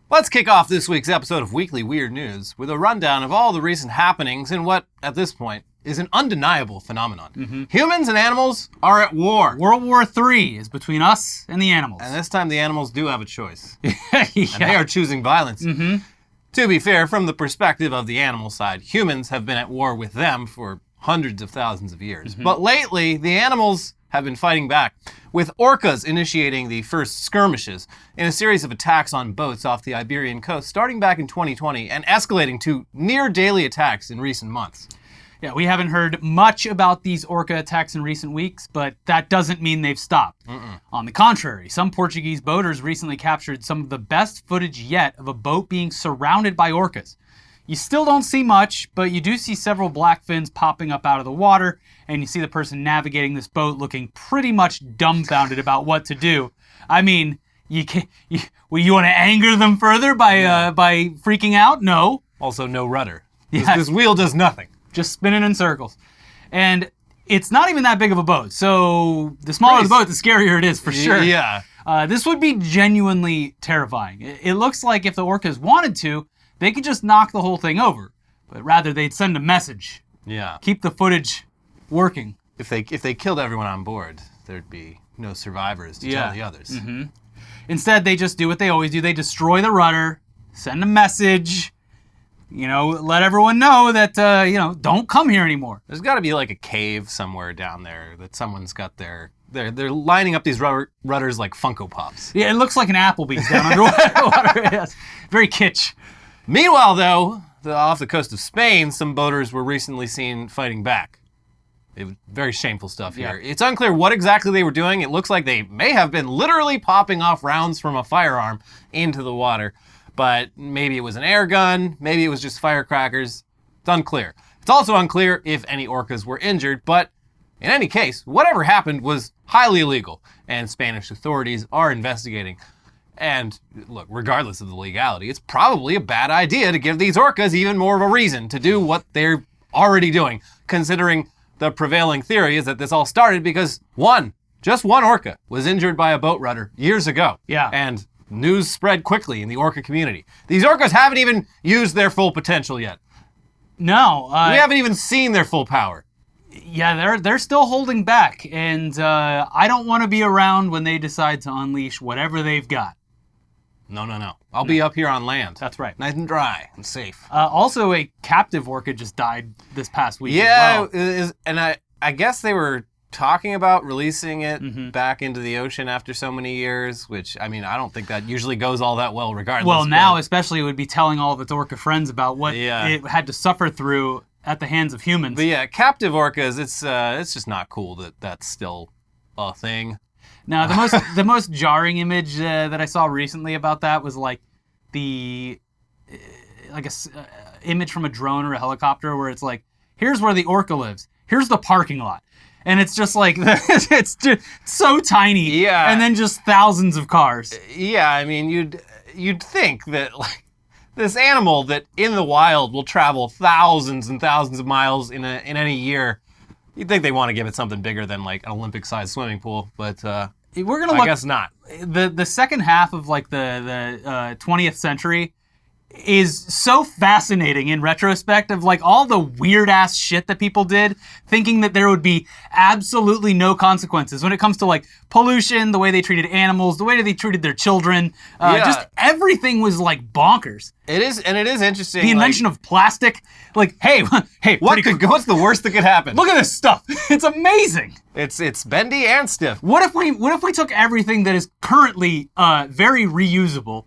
Let's kick off this week's episode of Weekly Weird News with a rundown of all the recent happenings in what, at this point, is an undeniable phenomenon. Humans and animals are at war. World War III is between us and the animals. And this time the animals do have a choice. And they are choosing violence. To be fair, from the perspective of the animal side, humans have been at war with them for hundreds of thousands of years. But lately, the animals have been fighting back, with orcas initiating the first skirmishes in a series of attacks on boats off the Iberian coast starting back in 2020 and escalating to near daily attacks in recent months. Yeah, we haven't heard much about these orca attacks in recent weeks, but that doesn't mean they've stopped. On the contrary, some Portuguese boaters recently captured some of the best footage yet of a boat being surrounded by orcas. You still don't see much, but you do see several black fins popping up out of the water, and you see the person navigating this boat looking pretty much dumbfounded about what to do. I mean, you want to anger them further by freaking out? No. Also, no rudder. This wheel does nothing. Just spinning in circles. And it's not even that big of a boat, so the smaller the boat, the scarier it is for sure. Yeah. This would be genuinely terrifying. It looks like if the orcas wanted to, they could just knock the whole thing over, but rather they'd send a message. Yeah. Keep the footage working. If they killed everyone on board, there'd be no survivors to tell the others. Instead, they just do what they always do. They destroy the rudder, send a message, let everyone know that, don't come here anymore. There's got to be like a cave somewhere down there that someone's got they're lining up these rudders like Funko Pops. Yeah, it looks like an Applebee's down underwater. Yes. Very kitsch. Meanwhile, though, off the coast of Spain, some boaters were recently seen fighting back. It was very shameful stuff here. It's unclear what exactly they were doing. It looks like they may have been literally popping off rounds from a firearm into the water. But maybe it was an air gun, maybe it was just firecrackers. It's unclear. It's also unclear if any orcas were injured, but in any case, whatever happened was highly illegal, and Spanish authorities are investigating. And look, regardless of the legality, it's probably a bad idea to give these orcas even more of a reason to do what they're already doing, considering the prevailing theory is that this all started because just one orca was injured by a boat rudder years ago. Yeah. And news spread quickly in the orca community. These orcas haven't even used their full potential yet. No. We haven't even seen their full power. Yeah, they're still holding back, and I don't want to be around when they decide to unleash whatever they've got. No. I'll be up here on land. That's right. Nice and dry and safe. Also, a captive orca just died this past week as well. Yeah, and I guess they were talking about releasing it back into the ocean after so many years, which, I mean, I don't think that usually goes all that well regardless. Well, now especially it would be telling all of its orca friends about what it had to suffer through at the hands of humans. But yeah, captive orcas, it's just not cool that that's still a thing. Now, the most jarring image that I saw recently about that was like the image from a drone or a helicopter where it's like, here's where the orca lives. Here's the parking lot. And it's just like, it's just so tiny. Yeah. And then just thousands of cars. Yeah, I mean, you'd think that like this animal that in the wild will travel thousands and thousands of miles in any year, you'd think they want to give it something bigger than like an Olympic-sized swimming pool, but we're gonna look, I guess not. The second half of like the 20th century is so fascinating in retrospect of like all the weird ass shit that people did, thinking that there would be absolutely no consequences when it comes to like pollution, the way they treated animals, the way they treated their children. Just everything was like bonkers. It is, and it is interesting. The invention of plastic. Like, hey, what's the worst that could happen? Look at this stuff. It's amazing. It's bendy and stiff. What if we took everything that is currently very reusable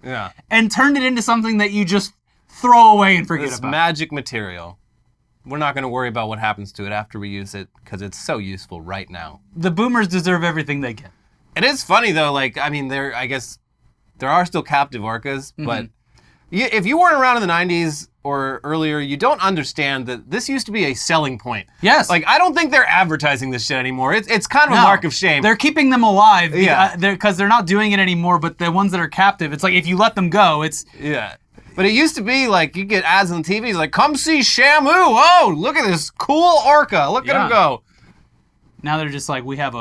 and turned it into something that you just throw away and forget about? Magic material. We're not going to worry about what happens to it after we use it because it's so useful right now. The boomers deserve everything they get. It is funny though. Like, I mean, I guess there are still captive orcas, but if you weren't around in the 90s or earlier, you don't understand that this used to be a selling point. Yes. Like, I don't think they're advertising this shit anymore. It's kind of a mark of shame. They're keeping them alive because they're not doing it anymore, but the ones that are captive, it's like if you let them go, it's... Yeah. But it used to be like, you get ads on TV, like, come see Shamu. Oh, look at this cool orca. Look at him go. Now they're just like, we have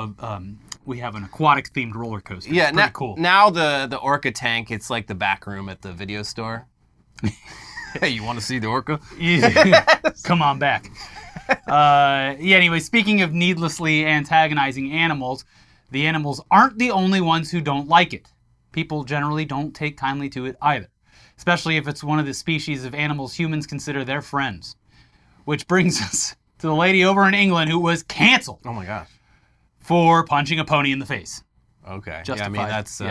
we have an aquatic themed roller coaster. Yeah, it's pretty cool. Now the Orca tank, it's like the back room at the video store. Hey, you want to see the Orca? Come on back. Anyway, speaking of needlessly antagonizing animals, the animals aren't the only ones who don't like it. People generally don't take kindly to it either, especially if it's one of the species of animals humans consider their friends. Which brings us to the lady over in England who was canceled. Oh my gosh. For punching a pony in the face. Okay. Justified. Yeah, I mean, that's...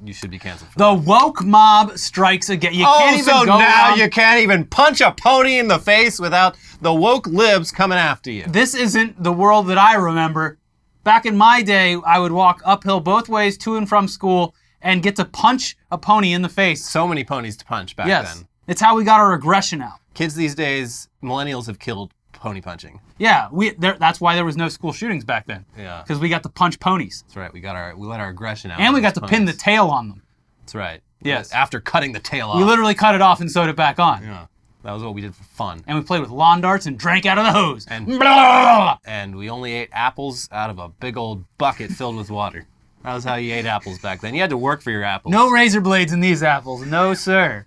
You should be canceled for the that. woke mob strikes again. You can't even go now around... you can't even punch a pony in the face without the woke libs coming after you. This isn't the world that I remember. Back in my day, I would walk uphill both ways to and from school and get to punch a pony in the face. So many ponies to punch back then. It's how we got our aggression out. Kids these days, millennials have killed pony punching. Yeah, that's why there was no school shootings back then. Yeah. Because we got to punch ponies. That's right. We let our aggression out. And we got to pin the tail on them. That's right. Yes. After cutting the tail off. We literally cut it off and sewed it back on. Yeah. That was what we did for fun. And we played with lawn darts and drank out of the hose. And we only ate apples out of a big old bucket filled with water. That was how you ate apples back then. You had to work for your apples. No razor blades in these apples. No, sir.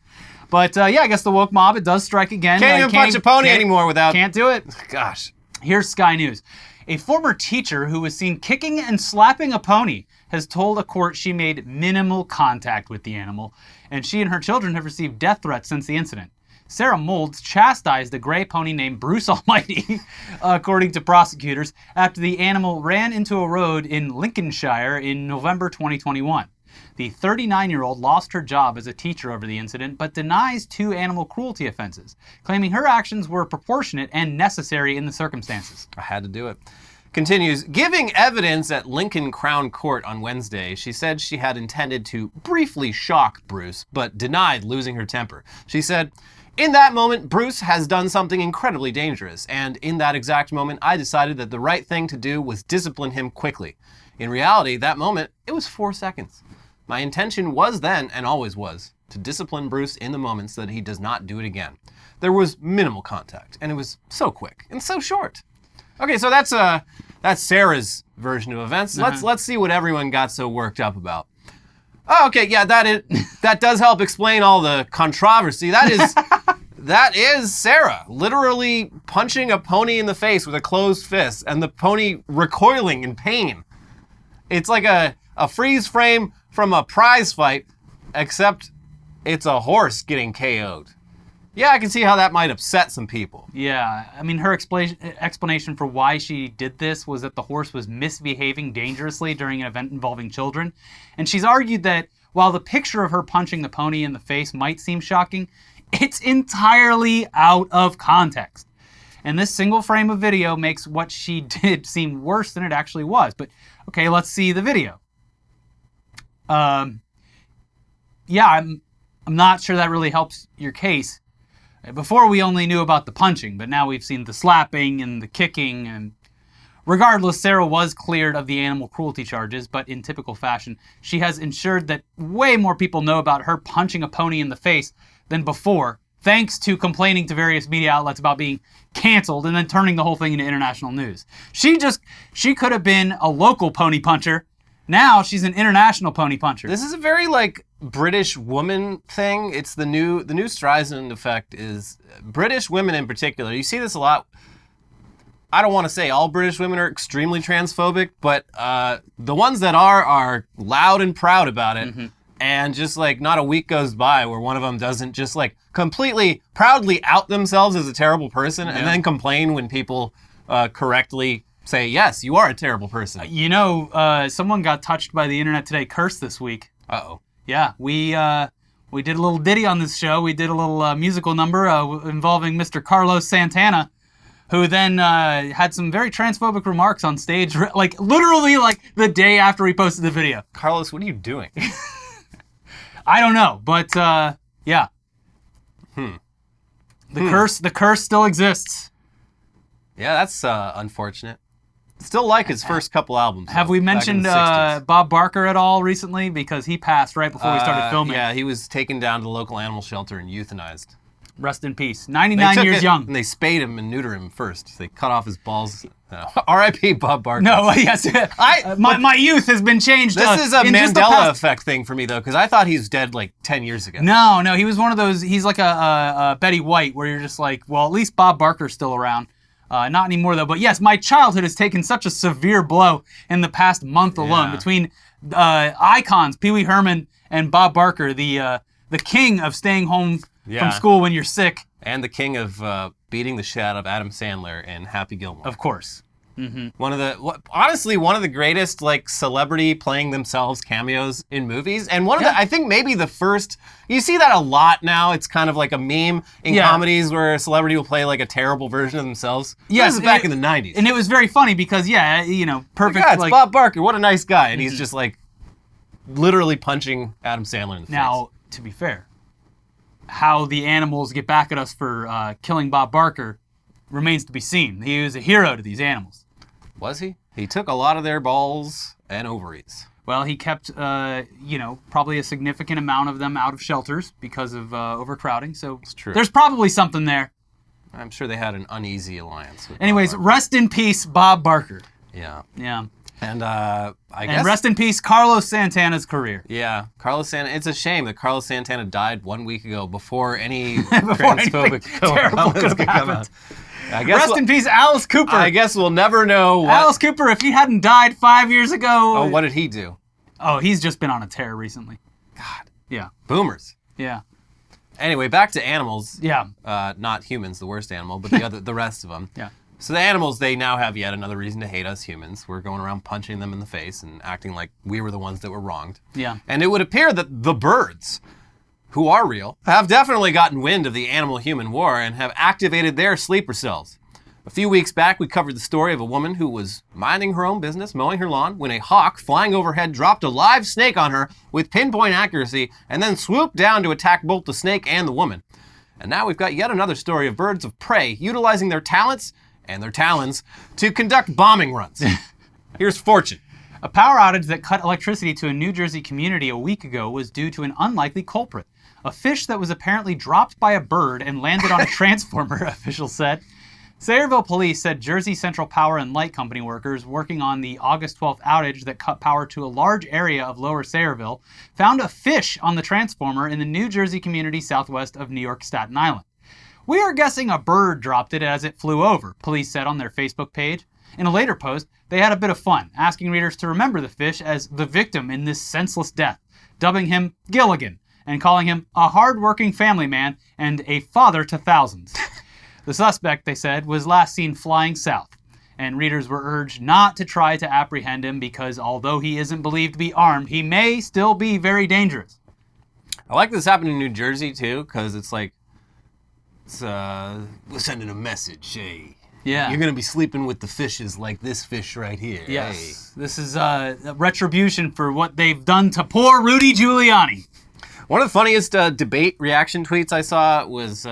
But I guess the woke mob, it does strike again. Can't even punch a pony anymore without... Can't do it. Gosh. Here's Sky News. A former teacher who was seen kicking and slapping a pony has told a court she made minimal contact with the animal, and she and her children have received death threats since the incident. Sarah Moulds chastised a gray pony named Bruce Almighty, according to prosecutors, after the animal ran into a road in Lincolnshire in November 2021. The 39-year-old lost her job as a teacher over the incident, but denies 2 animal cruelty offenses, claiming her actions were proportionate and necessary in the circumstances. I had to do it. Continues, giving evidence at Lincoln Crown Court on Wednesday, she said she had intended to briefly shock Bruce, but denied losing her temper. She said, "In that moment, Bruce has done something incredibly dangerous, and in that exact moment, I decided that the right thing to do was discipline him quickly. In reality, that moment, it was 4 seconds. My intention was then, and always was, to discipline Bruce in the moment so that he does not do it again. There was minimal contact, and it was so quick and so short." Okay, so that's Sarah's version of events. Let's see what everyone got so worked up about. Oh, okay, yeah, that does help explain all the controversy. That is Sarah literally punching a pony in the face with a closed fist, and the pony recoiling in pain. It's like a freeze frame from a prize fight, except it's a horse getting KO'd. Yeah, I can see how that might upset some people. Yeah, I mean, her explanation for why she did this was that the horse was misbehaving dangerously during an event involving children. And she's argued that while the picture of her punching the pony in the face might seem shocking, it's entirely out of context. And this single frame of video makes what she did seem worse than it actually was. But, okay, let's see the video. Yeah, I'm not sure that really helps your case. Before we only knew about the punching, but now we've seen the slapping and the kicking, and regardless, Sarah was cleared of the animal cruelty charges, but in typical fashion, she has ensured that way more people know about her punching a pony in the face than before, thanks to complaining to various media outlets about being canceled and then turning the whole thing into international news. She could have been a local pony puncher. Now she's an international pony puncher. This is a very British woman thing. It's the new Streisand effect is British women in particular. You see this a lot. I don't want to say all British women are extremely transphobic, but the ones that are loud and proud about it. Mm-hmm. And just not a week goes by where one of them doesn't just completely proudly out themselves as a terrible person and then complain when people correctly say, yes, you are a terrible person. Someone got touched by the internet today, cursed this week. Uh-oh. Yeah, we did a little ditty on this show. We did a little musical number involving Mr. Carlos Santana, who then had some very transphobic remarks on stage, literally the day after we posted the video. Carlos, what are you doing? I don't know, but yeah. The curse still exists. Yeah, that's unfortunate. Still like his first couple albums. Have we mentioned Bob Barker at all recently? Because he passed right before we started filming. Yeah, he was taken down to the local animal shelter and euthanized. Rest in peace. 99 years young. And they spayed him and neutered him first. They cut off his balls No. R.I.P. Bob Barker. No, yes. My youth has been changed. This is a in just the Mandela past- effect thing for me, though, because I thought he's dead like 10 years ago. No, he was one of those. He's like a Betty White, where you're just like, well, at least Bob Barker's still around. Not anymore, though. But yes, my childhood has taken such a severe blow in the past month alone between icons, Pee Wee Herman and Bob Barker, the king of staying home from school when you're sick. And the king of beating the shit out of Adam Sandler in Happy Gilmore. Of course. Honestly, one of the greatest like celebrity playing themselves cameos in movies, and one of the I think maybe the first. You see that a lot now. It's kind of like a meme in comedies where a celebrity will play like a terrible version of themselves. Yes, this is back in the '90s, and it was very funny because perfect. It's Bob Barker. What a nice guy, and he's just like literally punching Adam Sandler in the face. Now, to be fair, how the animals get back at us for killing Bob Barker remains to be seen. He was a hero to these animals. Was he? He took a lot of their balls and ovaries. Well, he kept, probably a significant amount of them out of shelters because of overcrowding. So it's true. There's probably something there. I'm sure they had an uneasy alliance. Anyways, rest in peace, Bob Barker. Yeah. Yeah. And I guess. And rest in peace, Carlos Santana's career. Yeah, Carlos Santana. It's a shame that Carlos Santana died 1 week ago before any transphobic comments could come out. Rest in peace, Alice Cooper. I guess we'll never know. Alice Cooper, if he hadn't died 5 years ago. Oh, what did he do? Oh, he's just been on a tear recently. God. Yeah. Boomers. Yeah. Anyway, back to animals. Yeah. Not humans, the worst animal, but the rest of them. Yeah. So the animals, they now have yet another reason to hate us humans. We're going around punching them in the face and acting like we were the ones that were wronged. Yeah. And it would appear that the birds, who are real, have definitely gotten wind of the animal-human war and have activated their sleeper cells. A few weeks back, we covered the story of a woman who was minding her own business, mowing her lawn, when a hawk flying overhead dropped a live snake on her with pinpoint accuracy and then swooped down to attack both the snake and the woman. And now we've got yet another story of birds of prey utilizing their talents and their talons to conduct bombing runs. Here's Fortune. A power outage that cut electricity to a New Jersey community a week ago was due to an unlikely culprit. A fish that was apparently dropped by a bird and landed on a transformer, officials said. Sayreville police said Jersey Central Power and Light Company workers working on the August 12th outage that cut power to a large area of Lower Sayreville found a fish on the transformer in the New Jersey community southwest of New York, Staten Island. We are guessing a bird dropped it as it flew over, police said on their Facebook page. In a later post, they had a bit of fun, asking readers to remember the fish as the victim in this senseless death, dubbing him Gilligan, and calling him a hard-working family man and a father to thousands. The suspect, they said, was last seen flying south, and readers were urged not to try to apprehend him because although he isn't believed to be armed, he may still be very dangerous. I like this happened in New Jersey, too, because it's like, we're sending a message, hey. Yeah. You're going to be sleeping with the fishes like this fish right here. Yes. Hey. This is a retribution for what they've done to poor Rudy Giuliani. One of the funniest debate reaction tweets I saw was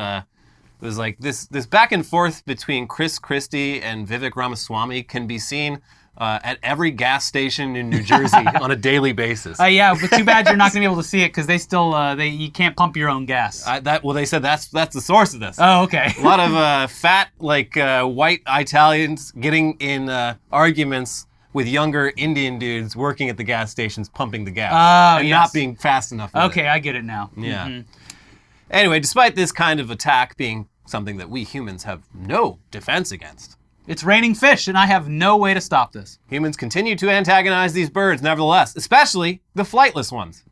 like this back and forth between Chris Christie and Vivek Ramaswamy can be seen at every gas station in New Jersey on a daily basis. Yeah, but too bad you're not going to be able to see it because they still you can't pump your own gas. They said that's the source of this. Oh, okay. A lot of fat white Italians getting in arguments with younger Indian dudes working at the gas stations pumping the gas and not being fast enough. Okay, I get it now. Yeah. Mm-hmm. Anyway, despite this kind of attack being something that we humans have no defense against, it's raining fish, and I have no way to stop this. Humans continue to antagonize these birds, nevertheless, especially the flightless ones.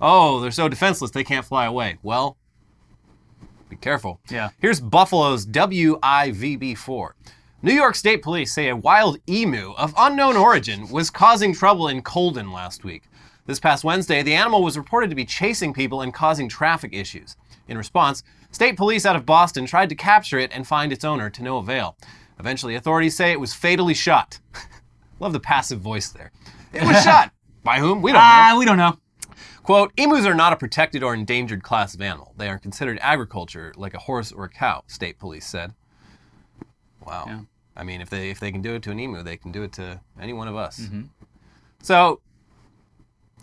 Oh, they're so defenseless they can't fly away. Well, be careful. Yeah. Here's Buffalo's WIVB4. New York State Police say a wild emu of unknown origin was causing trouble in Colden last week. This past Wednesday, the animal was reported to be chasing people and causing traffic issues. In response, state police out of Boston tried to capture it and find its owner to no avail. Eventually, authorities say it was fatally shot. Love the passive voice there. It was shot. By whom? We don't know. We don't know. Quote, emus are not a protected or endangered class of animal. They are considered agriculture like a horse or a cow, state police said. Wow. Yeah. I mean, if they can do it to an emu, they can do it to any one of us. Mm-hmm. So,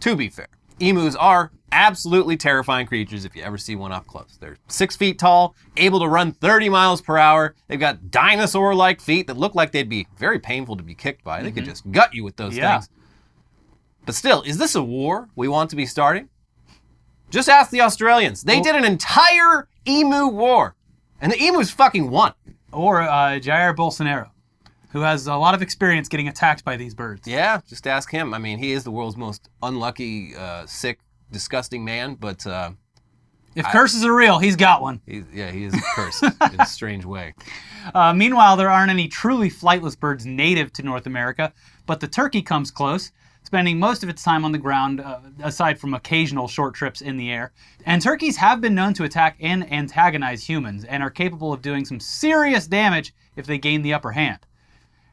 to be fair, emus are absolutely terrifying creatures if you ever see one up close. They're 6 feet tall, able to run 30 miles per hour. They've got dinosaur-like feet that look like they'd be very painful to be kicked by. They could just gut you with those things. But still, is this a war we want to be starting? Just ask the Australians. They did an entire emu war, and the emus fucking won. Or Jair Bolsonaro, who has a lot of experience getting attacked by these birds. Yeah, just ask him. I mean, he is the world's most unlucky, sick, disgusting man, but... if curses are real, he's got one. he is cursed in a strange way. Meanwhile, there aren't any truly flightless birds native to North America, but the turkey comes close, spending most of its time on the ground, aside from occasional short trips in the air. And turkeys have been known to attack and antagonize humans, and are capable of doing some serious damage if they gain the upper hand.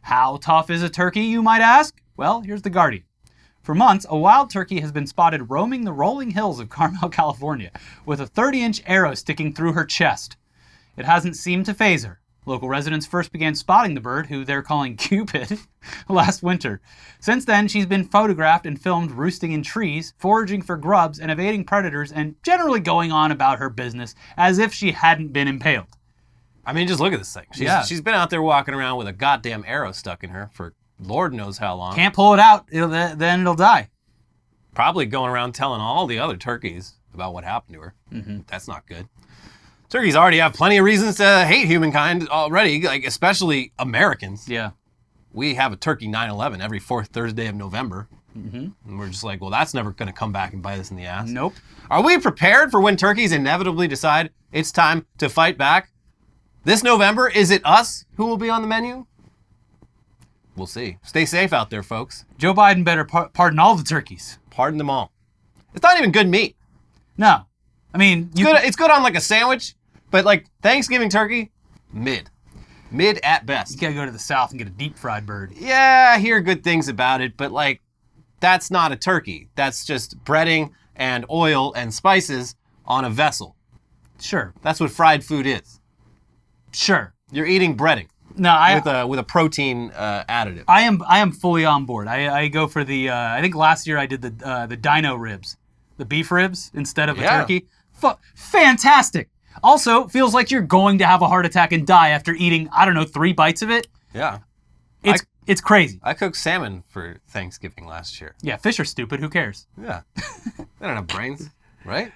How tough is a turkey, you might ask? Well, here's the Guardian. For months, a wild turkey has been spotted roaming the rolling hills of Carmel, California, with a 30-inch arrow sticking through her chest. It hasn't seemed to faze her. Local residents first began spotting the bird, who they're calling Cupid, last winter. Since then, she's been photographed and filmed roosting in trees, foraging for grubs, and evading predators, and generally going on about her business as if she hadn't been impaled. I mean, just look at this thing. She's been out there walking around with a goddamn arrow stuck in her for Lord knows how long. Can't pull it out, then it'll die. Probably going around telling all the other turkeys about what happened to her. That's not good. Turkeys already have plenty of reasons to hate humankind already, like especially Americans. Yeah. We have a turkey 9/11 every fourth Thursday of November. And we're just like, well, that's never going to come back and bite us in the ass. Nope. Are we prepared for when turkeys inevitably decide it's time to fight back? This November, is it us who will be on the menu? We'll see. Stay safe out there, folks. Joe Biden better pardon all the turkeys. Pardon them all. It's not even good meat. No. I mean... It's good on like a sandwich, but like Thanksgiving turkey, mid. Mid at best. You gotta go to the South and get a deep fried bird. Yeah, I hear good things about it, but like, that's not a turkey. That's just breading and oil and spices on a vessel. Sure. That's what fried food is. Sure. You're eating breading. No, with a protein additive. I am fully on board. I go for the. I think last year I did the dino ribs, the beef ribs instead of a turkey. Fantastic. Also, feels like you're going to have a heart attack and die after eating 3 bites of it. Yeah. It's crazy. I cooked salmon for Thanksgiving last year. Yeah, fish are stupid. Who cares? Yeah. They don't have brains, right?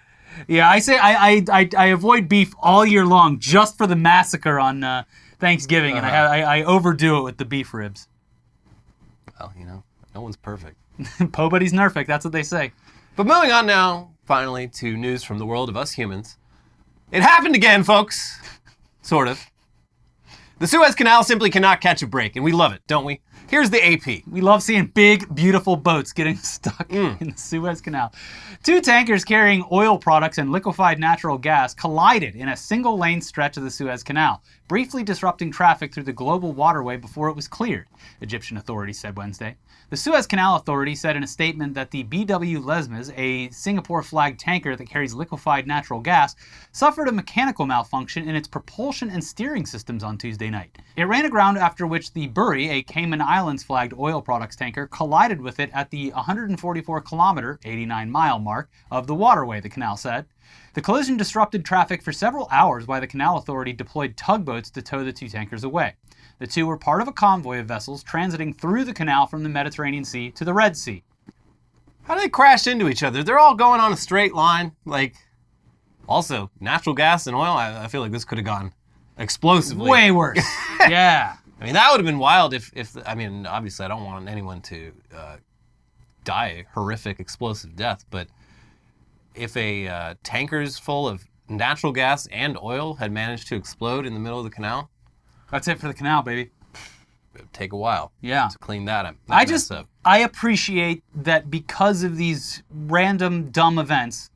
Yeah, I say I avoid beef all year long just for the massacre on Thanksgiving, and I overdo it with the beef ribs. Well, no one's perfect. Nobody's perfect, that's what they say. But moving on now, finally, to news from the world of us humans. It happened again, folks. Sort of. The Suez Canal simply cannot catch a break, and we love it, don't we? Here's the AP. We love seeing big, beautiful boats getting stuck in the Suez Canal. 2 tankers carrying oil products and liquefied natural gas collided in a single-lane stretch of the Suez Canal, briefly disrupting traffic through the global waterway before it was cleared, Egyptian authorities said Wednesday. The Suez Canal Authority said in a statement that the BW Lesmes, a Singapore-flagged tanker that carries liquefied natural gas, suffered a mechanical malfunction in its propulsion and steering systems on Tuesday night. It ran aground after which the Buri, a Cayman Islands-flagged oil products tanker, collided with it at the 144-kilometer, 89-mile mark of the waterway, the canal said. The collision disrupted traffic for several hours while the Canal Authority deployed tugboats to tow the 2 tankers away. The 2 were part of a convoy of vessels transiting through the canal from the Mediterranean Sea to the Red Sea. How do they crash into each other? They're all going on a straight line. Also, natural gas and oil, I feel like this could have gone explosively. Way worse. Yeah. I mean, that would have been wild if obviously I don't want anyone to die a horrific explosive death, but if a tankers full of natural gas and oil had managed to explode in the middle of the canal, that's it for the canal, baby. It would take a while to clean that up. I appreciate that because of these random dumb events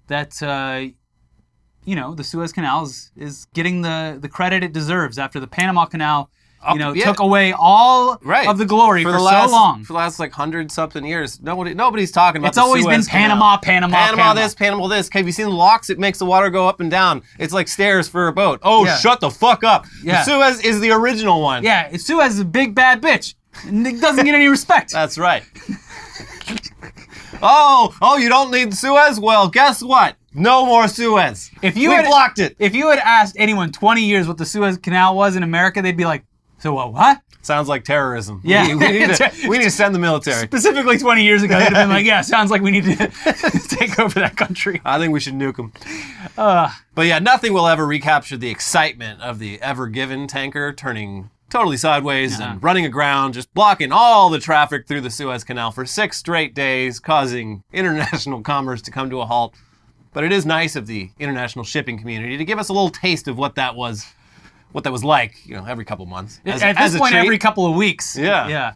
that, the Suez Canal is getting the credit it deserves after the Panama Canal took away all of the glory for so long. For the last 100-something years, nobody's talking about. It's always been Panama. Panama this. Okay, have you seen the locks? It makes the water go up and down. It's like stairs for a boat. Oh, shut the fuck up. Yeah. The Suez is the original one. Yeah, Suez is a big bad bitch. And it doesn't get any respect. That's right. Oh, you don't need Suez? Well, guess what? No more Suez. We blocked it. If you had asked anyone 20 years what the Suez Canal was in America, they'd be like, so what? Sounds like terrorism. Yeah. We need to send the military. Specifically 20 years ago, they'd have been like, yeah, sounds like we need to take over that country. I think we should nuke them. But yeah, nothing will ever recapture the excitement of the Ever Given tanker turning totally sideways and running aground, just blocking all the traffic through the Suez Canal for 6 straight days, causing international commerce to come to a halt. But it is nice of the international shipping community to give us a little taste of what that was like, every couple months. At this point, every couple of weeks. Yeah.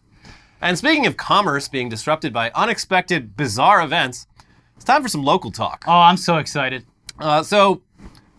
And speaking of commerce being disrupted by unexpected, bizarre events, it's time for some local talk. Oh, I'm so excited. So,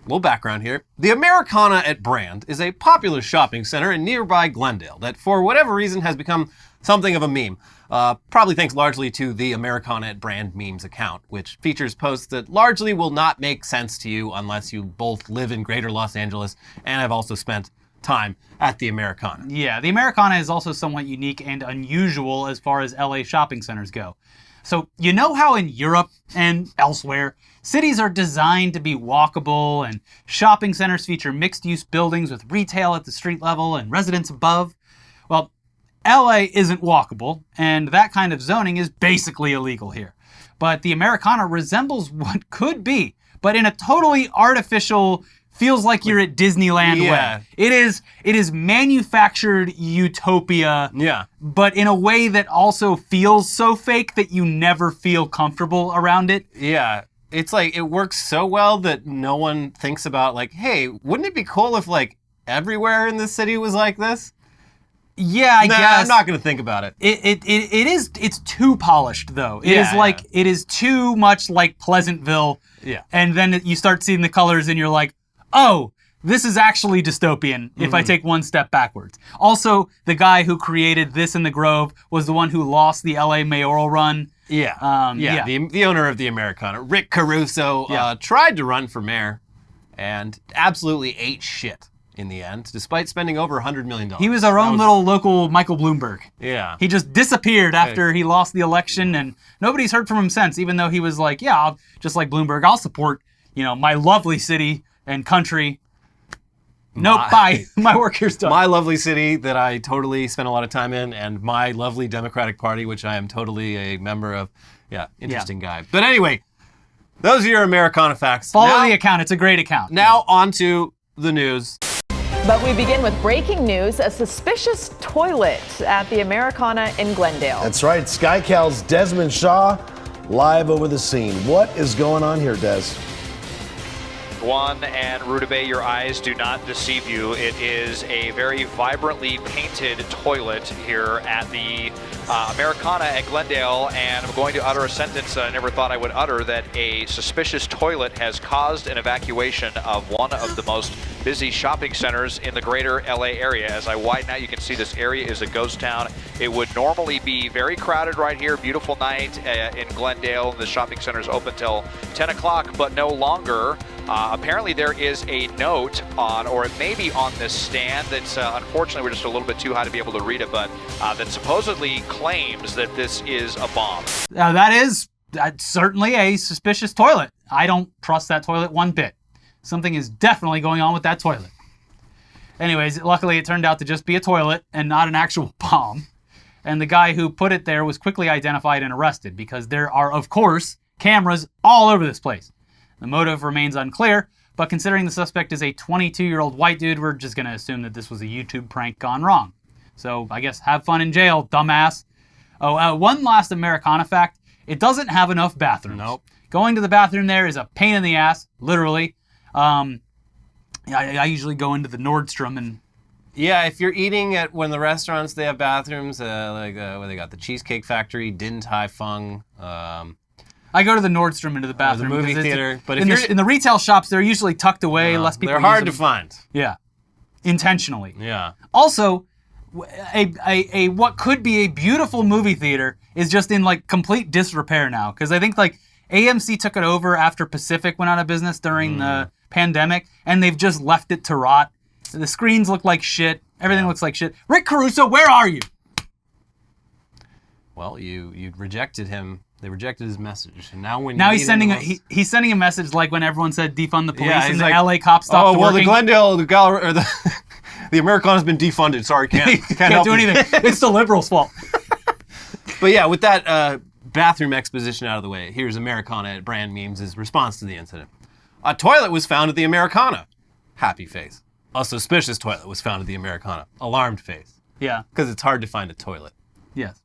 a little background here. The Americana at Brand is a popular shopping center in nearby Glendale that, for whatever reason, has become something of a meme. Probably thanks largely to the Americana at Brand memes account, which features posts that largely will not make sense to you unless you both live in greater Los Angeles and have also spent time at the Americana. Yeah, the Americana is also somewhat unique and unusual as far as LA shopping centers go. So, you know how in Europe and elsewhere, cities are designed to be walkable and shopping centers feature mixed-use buildings with retail at the street level and residents above? Well, LA isn't walkable, and that kind of zoning is basically illegal here. But the Americana resembles what could be, but in a totally artificial, feels like you're at Disneyland way. It is manufactured utopia, but in a way that also feels so fake that you never feel comfortable around it. Yeah. It's like, it works so well that no one thinks about like, hey, wouldn't it be cool if like everywhere in this city was like this? Yeah, I guess. I'm not going to think about it. It's too polished though. It is too much like Pleasantville. Yeah. And then you start seeing the colors and you're like, oh, this is actually dystopian if I take one step backwards. Also, the guy who created this in the Grove was the one who lost the LA mayoral run. The owner of the Americana, Rick Caruso, tried to run for mayor and absolutely ate shit in the end, despite spending over $100 million. He was our own little local Michael Bloomberg. Yeah. He just disappeared after he lost the election, and nobody's heard from him since, even though he was like, just like Bloomberg, I'll support, my lovely city and country. Nope, bye. My work here's done. My lovely city that I totally spent a lot of time in, and my lovely Democratic Party, which I am totally a member of. Yeah, interesting guy. But anyway, those are your Americana facts. Follow the account. It's a great account. Now on to the news. But we begin with breaking news, a suspicious toilet at the Americana in Glendale. That's right. SkyCal's Desmond Shaw live over the scene. What is going on here, Des? One, and Rutabaga, your eyes do not deceive you. It is a very vibrantly painted toilet here at the Americana at Glendale, and I'm going to utter a sentence that I never thought I would utter, that a suspicious toilet has caused an evacuation of one of the most busy shopping centers in the greater LA area. As I widen out, you can see this area is a ghost town. It would normally be very crowded right here, beautiful night in Glendale. The shopping center is open till 10 o'clock, but no longer. Apparently there is a note on, or it may be on this stand that's, unfortunately we're just a little bit too high to be able to read it, but that supposedly claims that this is a bomb. That's certainly a suspicious toilet. I don't trust that toilet one bit. Something is definitely going on with that toilet. Anyways, luckily it turned out to just be a toilet and not an actual bomb. And the guy who put it there was quickly identified and arrested because there are, of course, cameras all over this place. The motive remains unclear, but considering the suspect is a 22-year-old white dude, we're just going to assume that this was a YouTube prank gone wrong. So I guess have fun in jail, dumbass. Oh, one last Americana fact. It doesn't have enough bathrooms. Nope. Going to the bathroom there is a pain in the ass, literally. I usually go into the Nordstrom and... Yeah, if you're eating at one of the restaurants, they have bathrooms, where they got the Cheesecake Factory, Din Tai Fung. I go to the Nordstrom into the bathroom. The movie theater. But in the retail shops, they're usually tucked away. Less people they're hard to find. Yeah, intentionally. Yeah. Also, a what could be a beautiful movie theater is just in like complete disrepair now, because I think like AMC took it over after Pacific went out of business during the pandemic, and they've just left it to rot. The screens look like shit. Everything looks like shit. Rick Caruso, where are you? Well, you rejected him They rejected his message, and now he's sending he's sending a message like when everyone said defund the police, and the like, LA cops stopped working. the Glendale, the Americana's been defunded. Sorry, can't help do anything. It's the liberals' fault. But yeah, with that bathroom exposition out of the way, here's Americana at Brand Memes' response to the incident. A toilet was found at the Americana. Happy face. A suspicious toilet was found at the Americana. Alarmed face. Yeah. Because it's hard to find a toilet. Yes.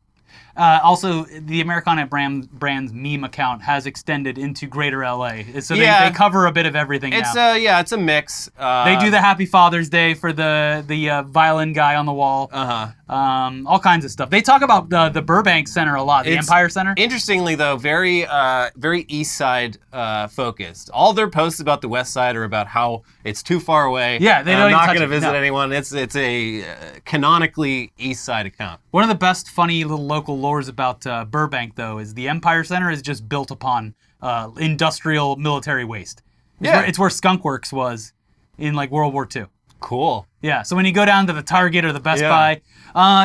Also, the Americana Brands meme account has extended into Greater LA, so they cover a bit of everything now. It's a mix. They do the Happy Father's Day for the violin guy on the wall. All kinds of stuff. They talk about the Burbank Center a lot, the Empire Center. Interestingly, though, very East Side focused. All their posts about the West Side are about how it's too far away. Yeah, they don't I'm even not touch going to it. visit No. anyone. It's a canonically East Side account. One of the best funny little local lores about Burbank, though, is the Empire Center is just built upon industrial military waste. It's where Skunk Works was in like World War II. Cool. Yeah, so when you go down to the Target or the Best Buy,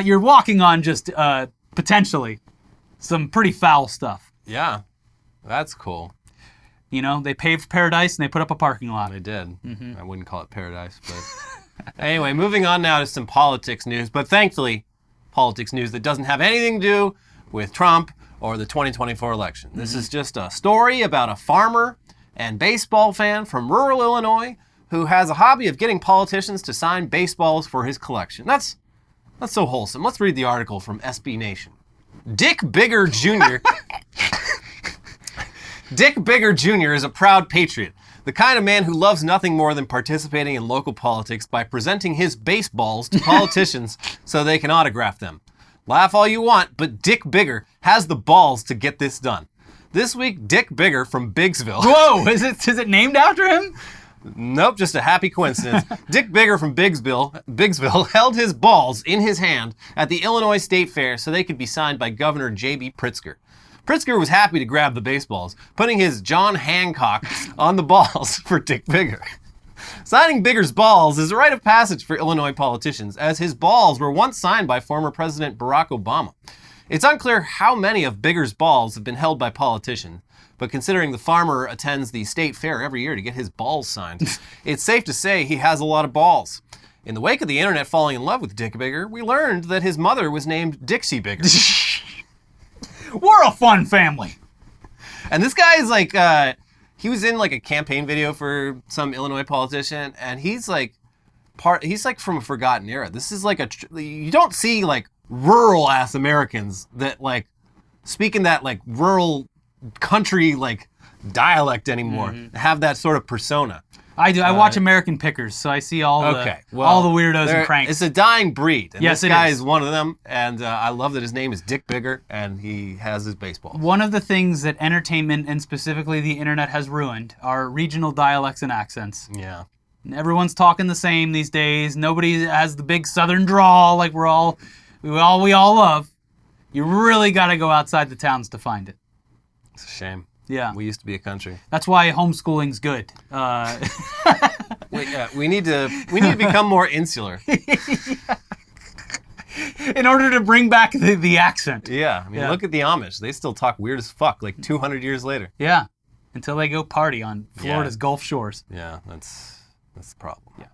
you're walking on just potentially some pretty foul stuff. Yeah, that's cool. You know, they paved paradise and they put up a parking lot. They did. I wouldn't call it paradise, but anyway, moving on now to some politics news, but thankfully, politics news that doesn't have anything to do with Trump or the 2024 election. This is just a story about a farmer and baseball fan from rural Illinois who has a hobby of getting politicians to sign baseballs for his collection. That's so wholesome. Let's read the article from SB Nation. Dick Bigger Jr. Dick Bigger Jr. is a proud patriot, the kind of man who loves nothing more than participating in local politics by presenting his baseballs to politicians so they can autograph them. Laugh all you want, but Dick Bigger has the balls to get this done. This week, Dick Bigger from Biggsville. Whoa, is it named after him? Nope, just a happy coincidence. Dick Bigger from Biggsville held his balls in his hand at the Illinois State Fair so they could be signed by Governor J.B. Pritzker. Pritzker was happy to grab the baseballs, putting his John Hancock on the balls for Dick Bigger. Signing Bigger's balls is a rite of passage for Illinois politicians, as his balls were once signed by former President Barack Obama. It's unclear how many of Bigger's balls have been held by politicians, but considering the farmer attends the state fair every year to get his balls signed, it's safe to say he has a lot of balls. In the wake of the internet falling in love with Dick Bigger, we learned that his mother was named Dixie Bigger. We're a fun family. And this guy is like, he was in like a campaign video for some Illinois politician, and he's like from a forgotten era. This is like you don't see like rural ass Americans that like speak in that like rural country like dialect anymore, have that sort of persona. I do. I watch American Pickers, so I see all the weirdos and cranks. It's a dying breed. And yes, this guy is one of them, and I love that his name is Dick Bigger, and he has his baseball. One of the things that entertainment, and specifically the internet, has ruined are regional dialects and accents. Yeah. Everyone's talking the same these days. Nobody has the big southern drawl like we all love. You really got to go outside the towns to find it. It's a shame. Yeah. We used to be a country. That's why homeschooling's good. We need to become more insular. In order to bring back the accent. Yeah. I mean, look at the Amish. They still talk weird as fuck like 200 years later. Yeah. Until they go party on Florida's Gulf Shores. Yeah, that's the problem. Yeah.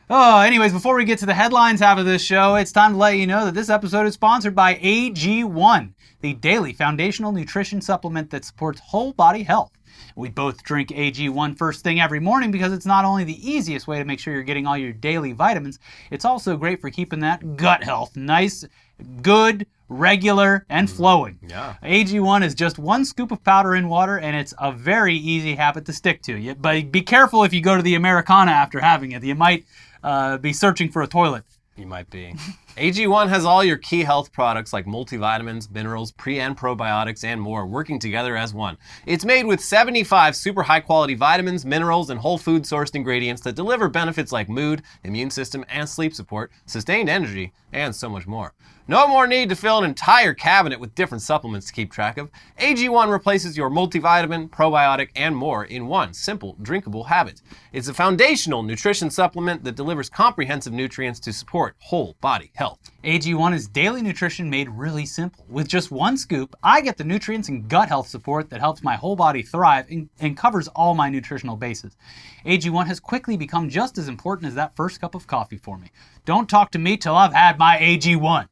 Oh, anyways, before we get to the headlines half of this show, it's time to let you know that this episode is sponsored by AG1, the daily foundational nutrition supplement that supports whole body health. We both drink AG1 first thing every morning because it's not only the easiest way to make sure you're getting all your daily vitamins, it's also great for keeping that gut health nice, good, regular, and flowing. Yeah. AG1 is just one scoop of powder in water, and it's a very easy habit to stick to. But be careful if you go to the Americana after having it. You might be searching for a toilet. You might be. AG1 has all your key health products like multivitamins, minerals, pre and probiotics, and more working together as one. It's made with 75 super high quality vitamins, minerals, and whole food sourced ingredients that deliver benefits like mood, immune system, and sleep support, sustained energy, and so much more. No more need to fill an entire cabinet with different supplements to keep track of. AG1 replaces your multivitamin, probiotic, and more in one simple, drinkable habit. It's a foundational nutrition supplement that delivers comprehensive nutrients to support whole body health. health. AG1 is daily nutrition made really simple. With just one scoop, I get the nutrients and gut health support that helps my whole body thrive and covers all my nutritional bases. AG1 has quickly become just as important as that first cup of coffee for me. Don't talk to me till I've had my AG1.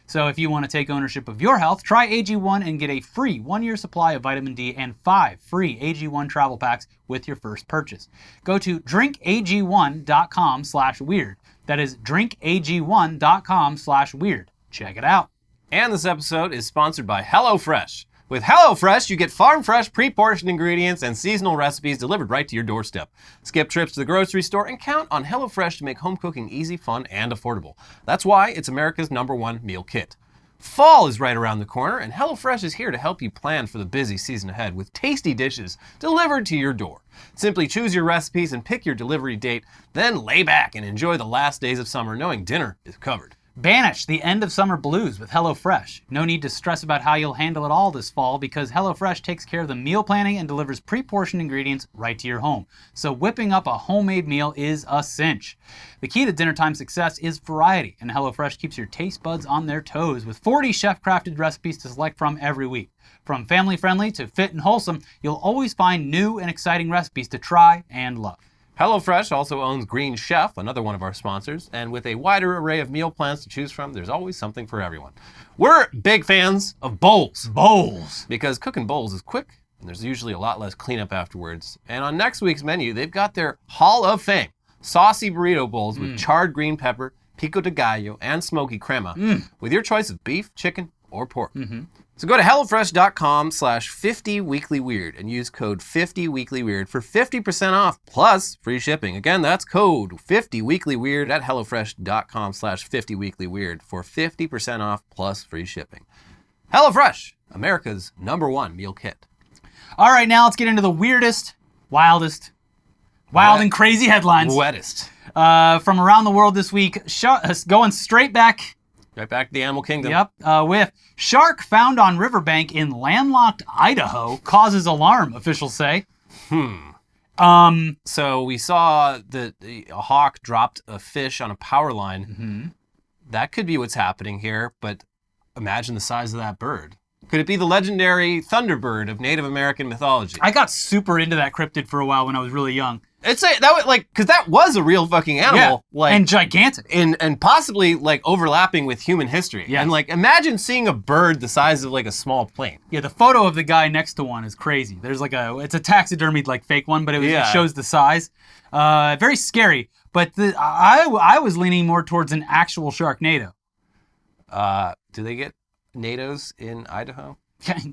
So if you want to take ownership of your health, try AG1 and get a free 1-year supply of vitamin D and 5 free AG1 travel packs with your first purchase. Go to drinkag1.com/weird. That is drinkag1.com/weird. Check it out. And this episode is sponsored by HelloFresh. With HelloFresh, you get farm-fresh, pre-portioned ingredients and seasonal recipes delivered right to your doorstep. Skip trips to the grocery store and count on HelloFresh to make home cooking easy, fun, and affordable. That's why it's America's #1 meal kit. Fall is right around the corner, and HelloFresh is here to help you plan for the busy season ahead with tasty dishes delivered to your door. Simply choose your recipes and pick your delivery date, then lay back and enjoy the last days of summer knowing dinner is covered. Banish the end of summer blues with HelloFresh. No need to stress about how you'll handle it all this fall because HelloFresh takes care of the meal planning and delivers pre-portioned ingredients right to your home. So whipping up a homemade meal is a cinch. The key to dinnertime success is variety, and HelloFresh keeps your taste buds on their toes with 40 chef-crafted recipes to select from every week. From family-friendly to fit and wholesome, you'll always find new and exciting recipes to try and love. HelloFresh also owns Green Chef, another one of our sponsors, and with a wider array of meal plans to choose from, there's always something for everyone. We're big fans of bowls. Bowls! Because cooking bowls is quick, and there's usually a lot less cleanup afterwards. And on next week's menu, they've got their Hall of Fame saucy burrito bowls with charred green pepper, pico de gallo, and smoky crema, with your choice of beef, chicken, or pork. So go to HelloFresh.com/50weeklyweird and use code 50weeklyweird for 50% off plus free shipping. Again, that's code 50weeklyweird at HelloFresh.com/50weeklyweird for 50% off plus free shipping. HelloFresh, America's #1 meal kit. All right, now let's get into the weirdest, wildest, wild and crazy headlines Wettest. from around the world this week. Going straight back. Right back to the animal kingdom. Yep, with shark found on riverbank in landlocked Idaho causes alarm, officials say. So we saw that a hawk dropped a fish on a power line. That could be what's happening here, but imagine the size of that bird. Could it be the legendary thunderbird of Native American mythology? I got super into that cryptid for a while when I was really young. Because that was a real fucking animal, and gigantic, and possibly like overlapping with human history. Yeah. And like imagine seeing a bird the size of like a small plane. Yeah, the photo of the guy next to one is crazy. There's it's a taxidermied like fake one, but it shows the size. Very scary. But I was leaning more towards an actual Sharknado. Do they get NATOs in Idaho?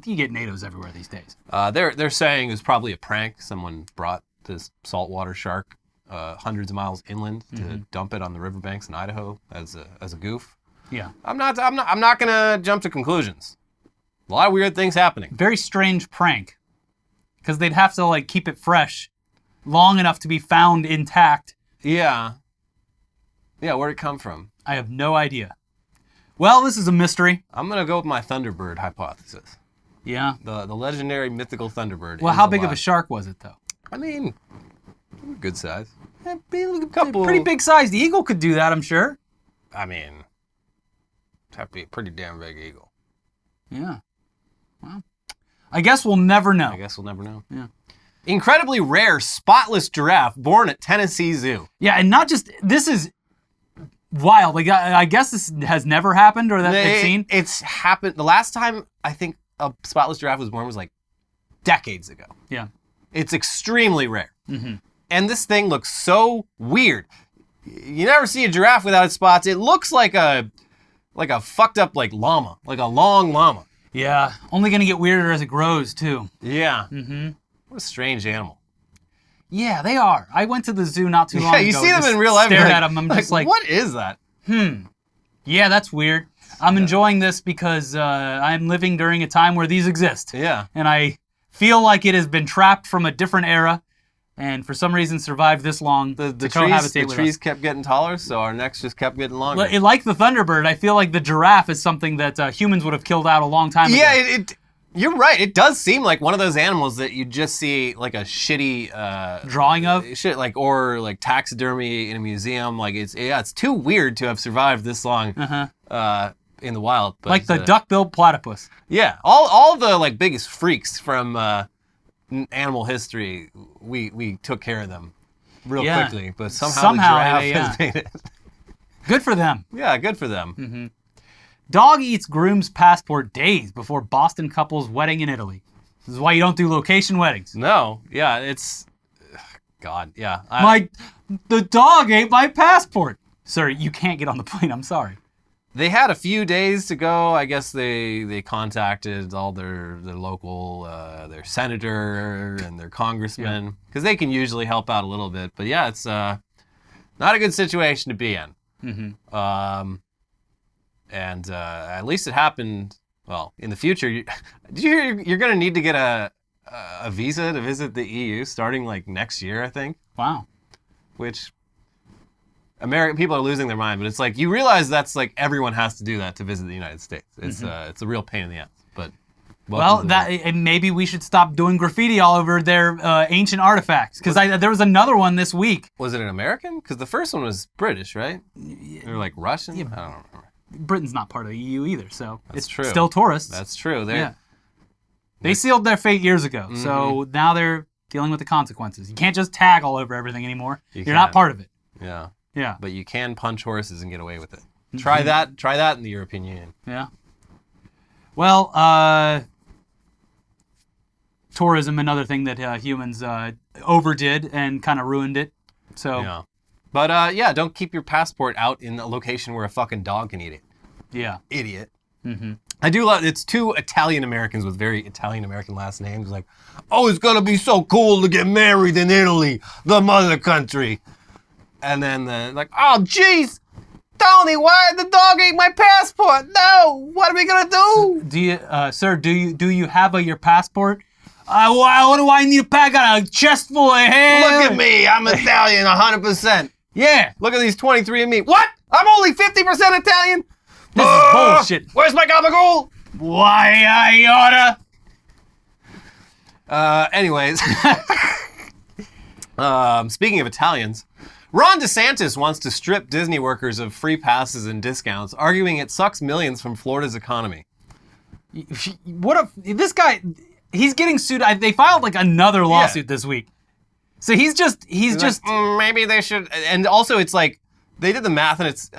You get NATOs everywhere these days. They're saying it was probably a prank. Someone brought this saltwater shark hundreds of miles inland to dump it on the riverbanks in Idaho as a goof. Yeah. I'm not gonna jump to conclusions. A lot of weird things happening. Very strange prank. Because they'd have to like keep it fresh long enough to be found intact. Yeah. Yeah, where'd it come from? I have no idea. Well, this is a mystery. I'm gonna go with my Thunderbird hypothesis. Yeah. The legendary mythical Thunderbird. Well, how big of a shark was it though? I mean, good size. Pretty big sized eagle could do that, I'm sure. I mean, it'd have to be a pretty damn big eagle. Yeah. Well, I guess we'll never know. Yeah. Incredibly rare spotless giraffe born at Tennessee Zoo. Yeah, and not just, this is wild. Like, I guess this has never happened or that they've seen. It's happened. The last time I think a spotless giraffe was born was like decades ago. Yeah. It's extremely rare. And this thing looks so weird. You never see a giraffe without its spots. It looks like a fucked up like llama, like a long llama. Yeah, only gonna get weirder as it grows too. Yeah. What a strange animal. Yeah, they are. I went to the zoo not too long ago. Yeah, you see them in real life. Stared at them. I'm just like, what is that? Yeah, that's weird. I'm enjoying this because I'm living during a time where these exist. Yeah. And I feel like it has been trapped from a different era, and for some reason survived this long to cohabitate with us. The trees kept getting taller, so our necks just kept getting longer. Like the Thunderbird, I feel like the giraffe is something that humans would have killed out a long time ago. Yeah, you're right. It does seem like one of those animals that you just see like a shitty drawing of or taxidermy in a museum. Like it's too weird to have survived this long in the wild. But, like the duck-billed platypus. Yeah, all the like biggest freaks from animal history, we took care of them real quickly, but somehow the giraffe has made it. Good for them. Yeah, good for them. Mm-hmm. Dog eats groom's passport days before Boston couple's wedding in Italy. This is why you don't do location weddings. No, yeah, it's... God, yeah. The dog ate my passport. Sir, you can't get on the plane, I'm sorry. They had a few days to go. I guess they contacted all their local, their senator and their congressman, because they can usually help out a little bit. But yeah, it's not a good situation to be in. Mm-hmm. And at least it happened, well, in the future. Did you hear you're going to need to get a visa to visit the EU starting like next year, I think? Wow. Which American people are losing their mind, but it's like you realize that's like everyone has to do that to visit the United States. It's it's a real pain in the ass. But maybe we should stop doing graffiti all over their ancient artifacts, because there was another one this week. Was it an American? Because the first one was British, right? Or like Russian? Yeah. I don't remember. Britain's not part of the EU either, so that's it's true. Still tourists. That's true. They sealed their fate years ago, so now they're dealing with the consequences. You can't just tag all over everything anymore. You're not part of it. Yeah. Yeah. But you can punch horses and get away with it. Try that. Try that in the European Union. Yeah. Well, tourism, another thing that humans overdid and kind of ruined it. So. Yeah. But don't keep your passport out in a location where a fucking dog can eat it. Yeah. Idiot. Mm-hmm. I do love, it's two Italian Americans with very Italian American last names. Like, oh, it's gonna be so cool to get married in Italy, the mother country. And then like, oh, jeez, Tony, why did the dog eat my passport? No, what are we gonna do? Do you, sir? Do you have your passport? What do I need to pack? Got a chest full of hair. Look at me, I'm Italian, 100%. Yeah. Look at these 23andMe. What? I'm only 50% Italian. This is bullshit. Where's my gabagool? Why I oughta? Anyways. Speaking of Italians, Ron DeSantis wants to strip Disney workers of free passes and discounts, arguing it sucks millions from Florida's economy. What if this guy? He's getting sued. They filed like another lawsuit this week. So he's just like, maybe they should. And also, it's like they did the math, and it's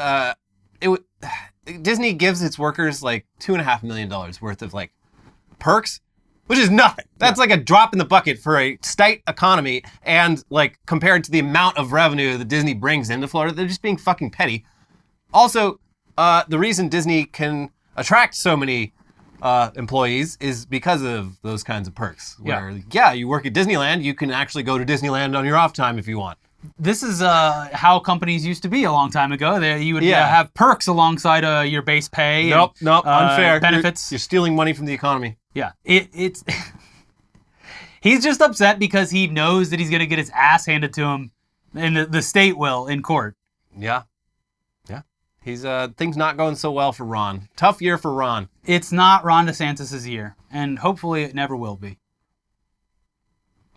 Disney gives its workers like $2.5 million worth of like perks, which is nothing. That's like a drop in the bucket for a state economy, and like compared to the amount of revenue that Disney brings into Florida, they're just being fucking petty. Also, the reason Disney can attract so many employees is because of those kinds of perks. Where you work at Disneyland, you can actually go to Disneyland on your off time if you want. This is how companies used to be a long time ago. You would have perks alongside your base pay. Nope, unfair. Benefits. You're stealing money from the economy. Yeah, it's. He's just upset because he knows that he's going to get his ass handed to him, and the state will in court. Yeah. He's things not going so well for Ron. Tough year for Ron. It's not Ron DeSantis' year, and hopefully it never will be.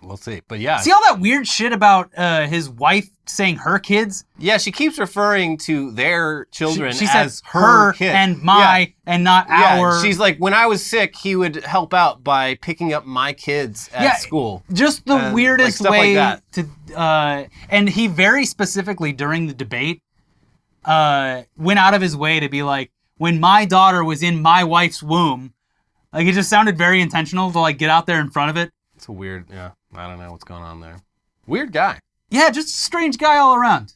We'll see. But yeah. See all that weird shit about his wife saying her kids? Yeah, she keeps referring to their children she as said her kids. And my and not our. She's like, when I was sick, he would help out by picking up my kids at school. Just the weirdest way like to. And he very specifically during the debate went out of his way to be like, when my daughter was in my wife's womb, like it just sounded very intentional to like get out there in front of it. It's a weird, I don't know what's going on there. Weird guy. Yeah, just a strange guy all around.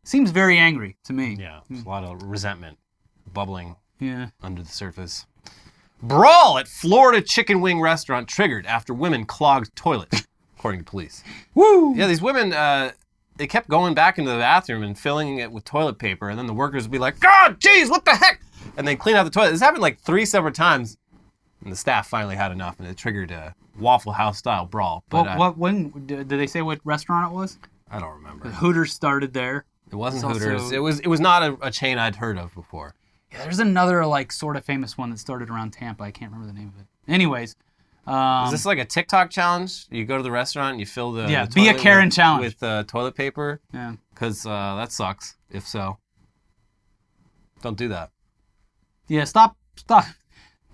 Seems very angry to me. Yeah, there's a lot of resentment bubbling under the surface. Brawl at Florida chicken wing restaurant triggered after women clogged toilet, according to police. Woo! Yeah, these women, they kept going back into the bathroom and filling it with toilet paper, and then the workers would be like, God, geez, what the heck? And they'd clean out the toilet. This happened like 3 separate times. And the staff finally had enough, and it triggered a Waffle House-style brawl. But when did they say what restaurant it was? I don't remember. Hooters started there. It wasn't Hooters. It was not a chain I'd heard of before. Yeah, there's another like sort of famous one that started around Tampa. I can't remember the name of it. Anyways, is this like a TikTok challenge? You go to the restaurant, and you fill the the be a Karen challenge with toilet paper. Yeah, because that sucks. If so. Don't do that. Yeah, stop.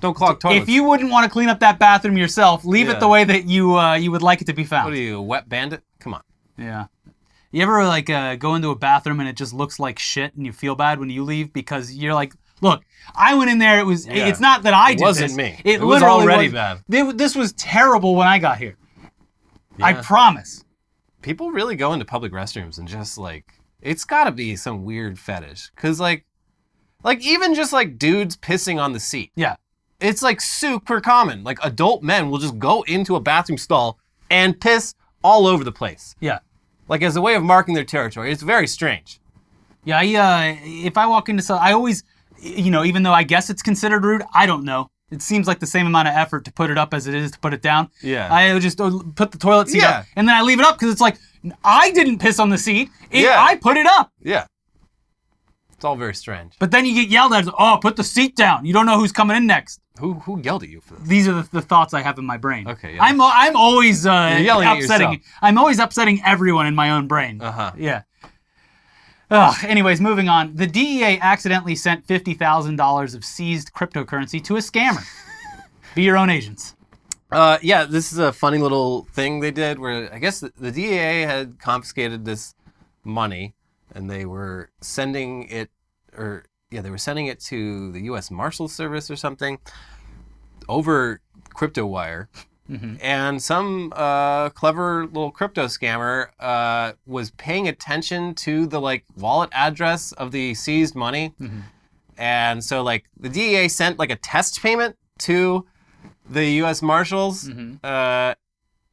Don't clog toilets. If you wouldn't want to clean up that bathroom yourself, leave it the way that you would like it to be found. What are you, a wet bandit? Come on. Yeah. You ever like go into a bathroom and it just looks like shit and you feel bad when you leave because you're like, look, I went in there. It's not that I did this. It wasn't me. It was literally already was, bad. This was terrible when I got here. Yeah. I promise. People really go into public restrooms and just like, it's got to be some weird fetish. Because like even just like dudes pissing on the seat. Yeah. It's like super common. Like adult men will just go into a bathroom stall and piss all over the place. Yeah. Like as a way of marking their territory. It's very strange. Yeah, if I walk into some, I always, even though I guess it's considered rude, I don't know. It seems like the same amount of effort to put it up as it is to put it down. Yeah. I would just put the toilet seat up, and then I leave it up because it's like, I didn't piss on the seat. I put it up. Yeah. It's all very strange. But then you get yelled at, oh, put the seat down. You don't know who's coming in next. Who yelled at you for this? These are the thoughts I have in my brain. Okay, yeah. I'm always yelling at yourself. I'm always upsetting everyone in my own brain. Uh-huh. Yeah. Anyways, moving on. The DEA accidentally sent $50,000 of seized cryptocurrency to a scammer. Be your own agents. Yeah, this is a funny little thing they did where I guess the DEA had confiscated this money and they were sending it to the U.S. Marshals Service or something over CryptoWire. Mm-hmm. And some clever little crypto scammer was paying attention to the like wallet address of the seized money. Mm-hmm. And so like the DEA sent like a test payment to the U.S. Marshals. Mm-hmm.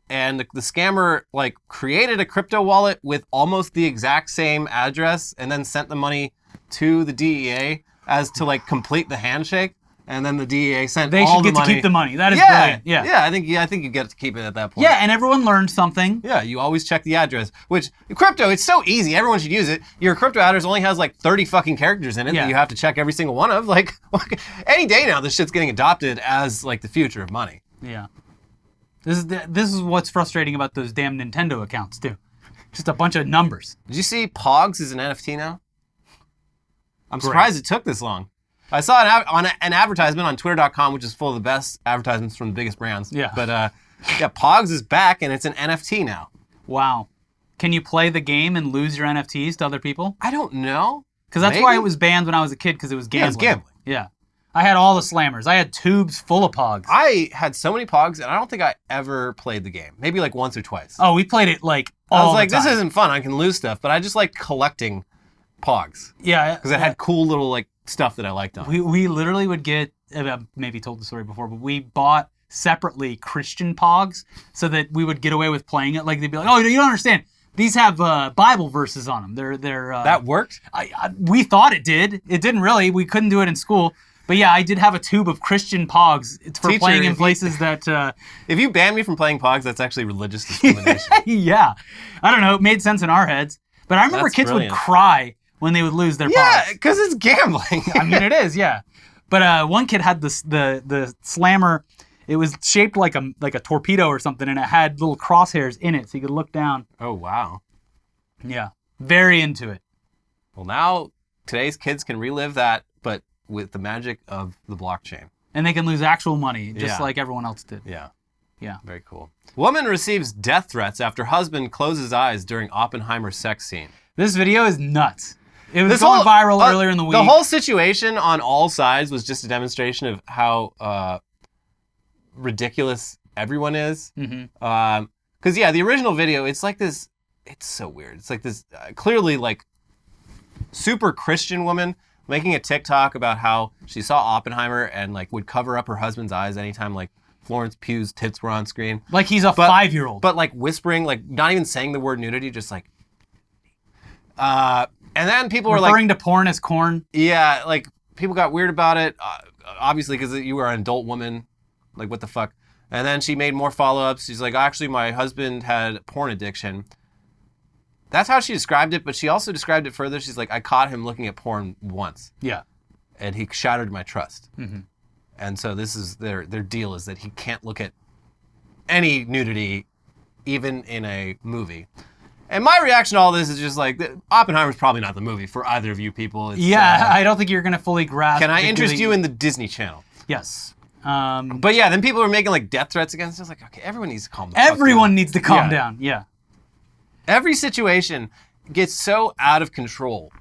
And the scammer like created a crypto wallet with almost the exact same address and then sent the money to the DEA as to like complete the handshake. And then the DEA sent They all should the get money. to keep the money. That is brilliant. Yeah. Yeah, I think you get to keep it at that point. Yeah, and everyone learned something. Yeah, you always check the address. Which crypto, it's so easy. Everyone should use it. Your crypto address only has like 30 fucking characters in it that you have to check every single one of. Like any day now, this shit's getting adopted as like the future of money. Yeah. This is what's frustrating about those damn Nintendo accounts too. Just a bunch of numbers. Did you see Pogs is an NFT now? I'm surprised it took this long. I saw an advertisement on Twitter.com, which is full of the best advertisements from the biggest brands. Yeah. But Pogs is back and it's an NFT now. Wow. Can you play the game and lose your NFTs to other people? I don't know. Because that's why it was banned when I was a kid, because it was gambling. Yeah, it's gambling. Yeah. I had all the slammers. I had tubes full of Pogs. I had so many Pogs, and I don't think I ever played the game. Maybe like once or twice. Oh, we played it like all I was like, the time. this isn't fun. I can lose stuff, but I just like collecting Pogs. Yeah. Because it had cool little like stuff that I liked on it. We literally would get, I've maybe told the story before, but we bought separately Christian Pogs so that we would get away with playing it. Like they'd be like, oh, you don't understand. These have Bible verses on them. They're that worked? We thought it did. It didn't really. We couldn't do it in school. But yeah, I did have a tube of Christian Pogs. It's for playing in places that... if you ban me from playing Pogs, that's actually religious discrimination. Yeah. I don't know. It mid sense in our heads. But I remember kids would cry when they would lose their Pogs. Yeah, because it's gambling. I mean, it is, yeah. But one kid had the slammer. It was shaped like a torpedo or something, and it had little crosshairs in it, so you could look down. Oh, wow. Yeah. Very into it. Well, now today's kids can relive that, but with the magic of the blockchain. And they can lose actual money, just like everyone else did. Yeah. Yeah. Very cool. Woman receives death threats after husband closes eyes during Oppenheimer sex scene. This video is nuts. It was going viral earlier in the week. The whole situation on all sides was just a demonstration of how ridiculous everyone is. Mm-hmm. Because, the original video, it's like this, it's so weird. It's like this clearly like super Christian woman making a TikTok about how she saw Oppenheimer and like would cover up her husband's eyes anytime like Florence Pugh's tits were on screen. Like he's a 5-year-old. But like whispering, like not even saying the word nudity, just like... and then people were like... Referring to porn as corn? Yeah, like people got weird about it, obviously because you were an adult woman. Like what the fuck? And then she made more follow-ups. She's like, actually my husband had porn addiction. That's how she described it, but she also described it further. She's like, I caught him looking at porn once. Yeah. And he shattered my trust. Mm-hmm. And so this is their deal is that he can't look at any nudity, even in a movie. And my reaction to all this is just like, Oppenheimer's probably not the movie for either of you people. It's, I don't think you're going to fully grasp. Can I interest you in the Disney Channel? Yes. But yeah, then people were making like death threats against us. Like, okay, everyone needs to calm the fuck down. Everyone needs to calm down. Yeah. Every situation gets so out of control.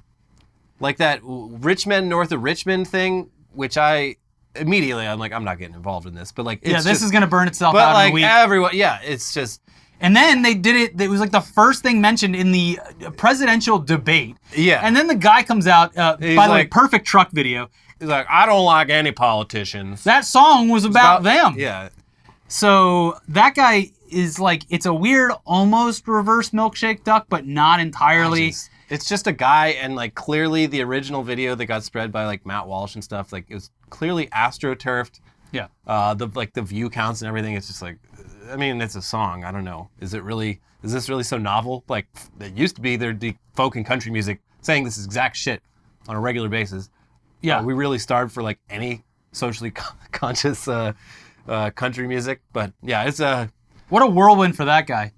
Like that Richmond, north of Richmond thing, which I'm like, I'm not getting involved in this. But like, it's this is going to burn itself but out like in a week. everyone, it's just. And then they did it. It was like the first thing mentioned in the presidential debate. Yeah. And then the guy comes out, by the way, perfect truck video. He's like, I don't like any politicians. That song was about them. Yeah. So that guy is like, it's a weird, almost reverse milkshake duck, but not entirely. It's just a guy, and like clearly the original video that got spread by like Matt Walsh and stuff, like it was clearly astroturfed. Yeah. The view counts and everything. It's just like, I mean, it's a song. I don't know. Is this really so novel? Like, it used to be there'd be folk and country music saying this exact shit on a regular basis. Yeah. We really starved for like any socially conscious country music. But yeah, it's what a whirlwind for that guy.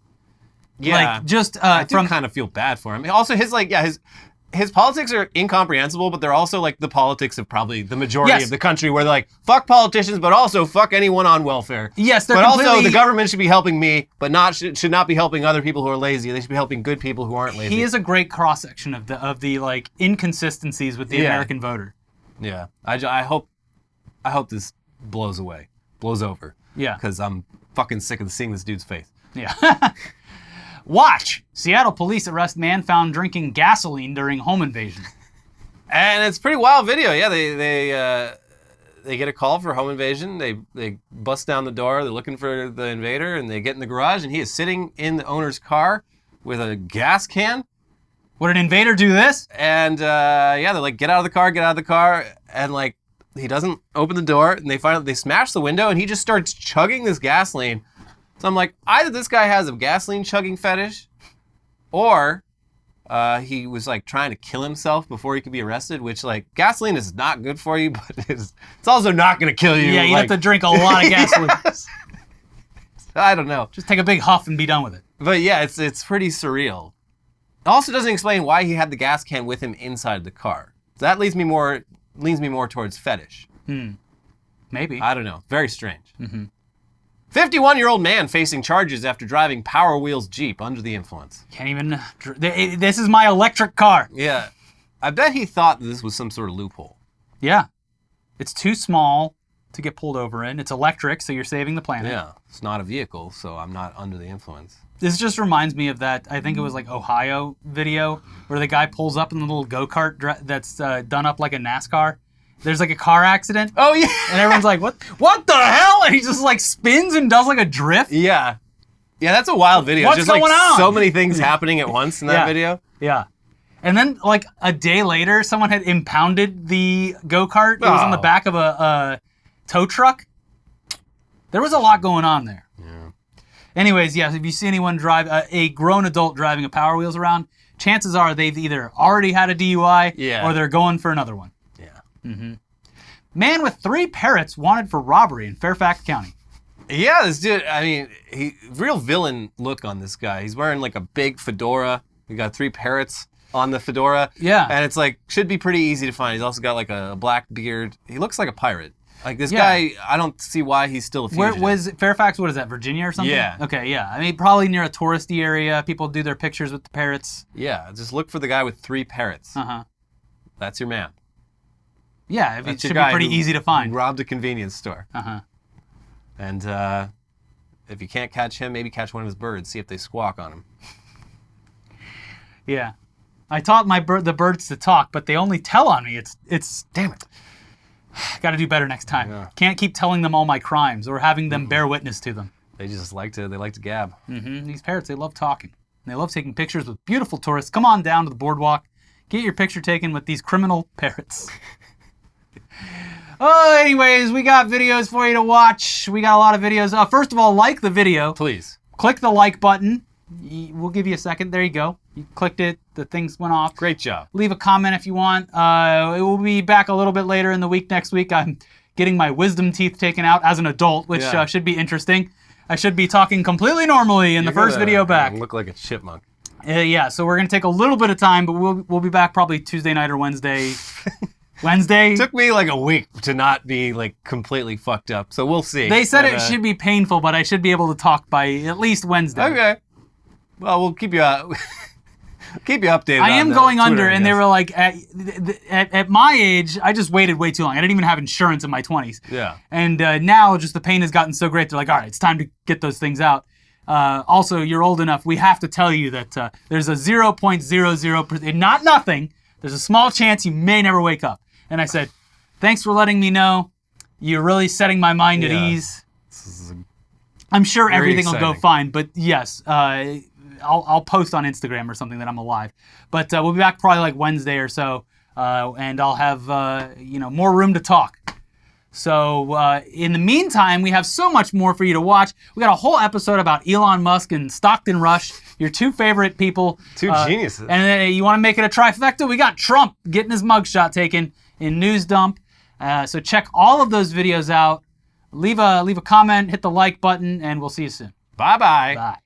Yeah. Like, just I do kind of feel bad for him. Also, his politics are incomprehensible, but they're also like the politics of probably the majority of the country, where they're like, fuck politicians, but also fuck anyone on welfare. Yes, they're But completely... also, the government should be helping me, but should not be helping other people who are lazy. They should be helping good people who aren't lazy. He is a great cross-section of the like inconsistencies with the American voter. Yeah. I hope this blows over. Yeah. Because I'm fucking sick of seeing this dude's face. Yeah. Watch! Seattle police arrest man found drinking gasoline during home invasion. And it's a pretty wild video. Yeah, they get a call for home invasion. They bust down the door. They're looking for the invader, and they get in the garage, and he is sitting in the owner's car with a gas can. Would an invader do this? And they're like, get out of the car, and like he doesn't open the door, and they smash the window, and he just starts chugging this gasoline. So I'm like, either this guy has a gasoline chugging fetish, or he was like trying to kill himself before he could be arrested, which like gasoline is not good for you, but it's also not going to kill you. Yeah, you have to drink a lot of gasoline. Yes. I don't know. Just take a big huff and be done with it. But yeah, it's pretty surreal. It also doesn't explain why he had the gas can with him inside the car. So that leads me more towards fetish. Maybe. I don't know. Very strange. 51-year-old man facing charges after driving Power Wheels Jeep under the influence. Can't even... This is my electric car. Yeah. I bet he thought this was some sort of loophole. Yeah. It's too small to get pulled over in. It's electric, so you're saving the planet. Yeah. It's not a vehicle, so I'm not under the influence. This just reminds me of that, I think it was like Ohio video, where the guy pulls up in the little go-kart that's done up like a NASCAR. There's like a car accident. Oh, yeah. And everyone's like, what the hell? And he just like spins and does like a drift. Yeah. Yeah, that's a wild video. What's just going on? So many things happening at once in that video. Yeah. And then like a day later, someone had impounded the go-kart. It was on the back of a tow truck. There was a lot going on there. Yeah. Anyways, yes, if you see anyone drive, a grown adult driving a Power Wheels around, chances are they've either already had a DUI or they're going for another one. Yeah. Man with 3 parrots wanted for robbery in Fairfax County. Yeah, this dude, I mean, real villain look on this guy. He's wearing like a big fedora. He got 3 parrots on the fedora. Yeah. And it's like, should be pretty easy to find. He's also got like a black beard. He looks like a pirate. Like this guy, I don't see why he's still a fugitive. Where was Fairfax? What is that, Virginia or something? Yeah. Okay, yeah. I mean, probably near a touristy area. People do their pictures with the parrots. Yeah, just look for the guy with 3 parrots. Uh-huh. That's your man. Yeah, it should be pretty easy to find. Robbed a convenience store. Uh-huh. And if you can't catch him, maybe catch one of his birds. See if they squawk on him. Yeah. I taught the birds to talk, but they only tell on me. It's damn it. Got to do better next time. Yeah. Can't keep telling them all my crimes or having them bear witness to them. They just like to gab. These parrots, they love talking. They love taking pictures with beautiful tourists. Come on down to the boardwalk. Get your picture taken with these criminal parrots. Oh, anyways, we got videos for you to watch. We got a lot of videos. First of all, like the video. Please. Click the like button. We'll give you a second. There you go. You clicked it. The things went off. Great job. Leave a comment if you want. It will be back a little bit later in the week next week. I'm getting my wisdom teeth taken out as an adult, which should be interesting. I should be talking completely normally in the first video back. You look like a chipmunk. Yeah, so we're gonna take a little bit of time, but we'll be back probably Tuesday night or Wednesday. Wednesday. It took me like a week to not be like completely fucked up, so we'll see. They said it should be painful, but I should be able to talk by at least Wednesday. Okay. Well, we'll keep you keep you updated. I am going Twitter, under, I and they guess. were like, at my age, I just waited way too long. I didn't even have insurance in my 20s. Yeah. And now just the pain has gotten so great, they're like, all right, it's time to get those things out. Also, you're old enough. We have to tell you that there's a 0.00%, not nothing. There's a small chance you may never wake up. And I said, thanks for letting me know. You're really setting my mind at ease. I'm sure everything will go fine. But yes, I'll post on Instagram or something that I'm alive. But we'll be back probably like Wednesday or so. And I'll have more room to talk. So in the meantime, we have so much more for you to watch. We got a whole episode about Elon Musk and Stockton Rush, your two favorite people. Two geniuses. And then you want to make it a trifecta? We got Trump getting his mugshot taken in News Dump. So check all of those videos out. Leave a comment, hit the like button, and we'll see you soon. Bye-bye. Bye.